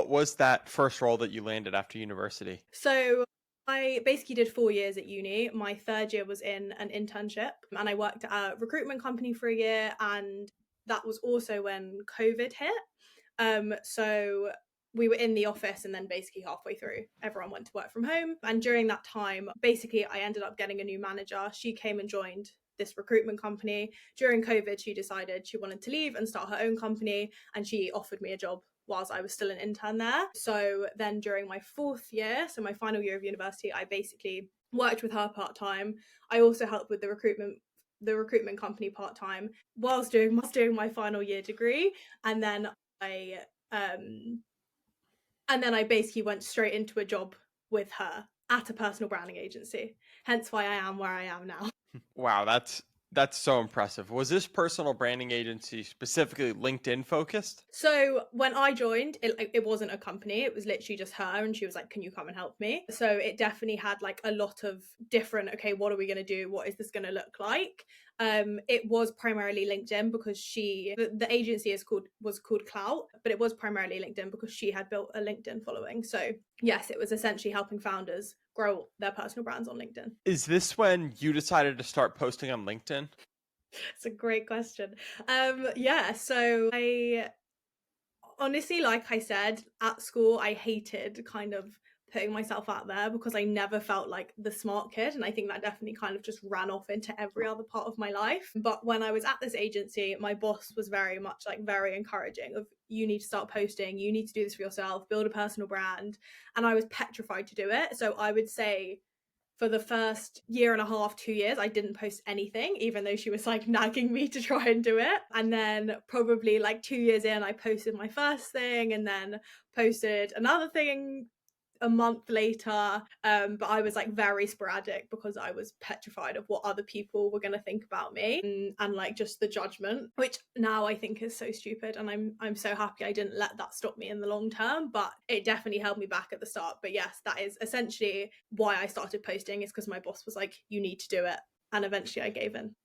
what was that first role that you landed after university? So I basically did 4 years at uni. My third year was in an internship, and I worked at a recruitment company for a year. And that was also when COVID hit. So we were in the office, and then basically halfway through, everyone went to work from home. And during that time, basically, I ended up getting a new manager. She came and joined this recruitment company. During COVID, she decided she wanted to leave and start her own company, and she offered me a job whilst I was still an intern there. So then during my fourth year, so my final year of university, I basically worked with her part time. I also helped with the recruitment company part time whilst doing my final year degree, and then I um and then I basically went straight into a job with her at a personal branding agency. Hence why I am where I am now. Wow, that's so impressive. Was this personal branding agency specifically LinkedIn focused? So when I joined, it wasn't a company. It was literally just her, and she was like, "Can you come and help me?" So it definitely had like a lot of different. Okay, what are we going to do? What is this going to look like? It was primarily LinkedIn because the agency was called Clout, but it was primarily LinkedIn because she had built a LinkedIn following. So yes, it was essentially helping founders grow their personal brands on LinkedIn. Is this when you decided to start posting on LinkedIn? It's a great question. Yeah, so I honestly, like I said, at school, I hated kind of putting myself out there because I never felt like the smart kid. And I think that definitely kind of just ran off into every other part of my life. But when I was at this agency, my boss was very much like very encouraging of you need to start posting, you need to do this for yourself, build a personal brand. And I was petrified to do it. So I would say for the first year and a half, 2 years, I didn't post anything, even though she was like nagging me to try and do it. And then probably like 2 years in, I posted my first thing and then posted another thing a month later. But I was like very sporadic because I was petrified of what other people were going to think about me, and like just the judgment, which now I think is so stupid. And I'm so happy I didn't let that stop me in the long term, but it definitely held me back at the start. But yes, that is essentially why I started posting, is because my boss was like, you need to do it. And eventually I gave in.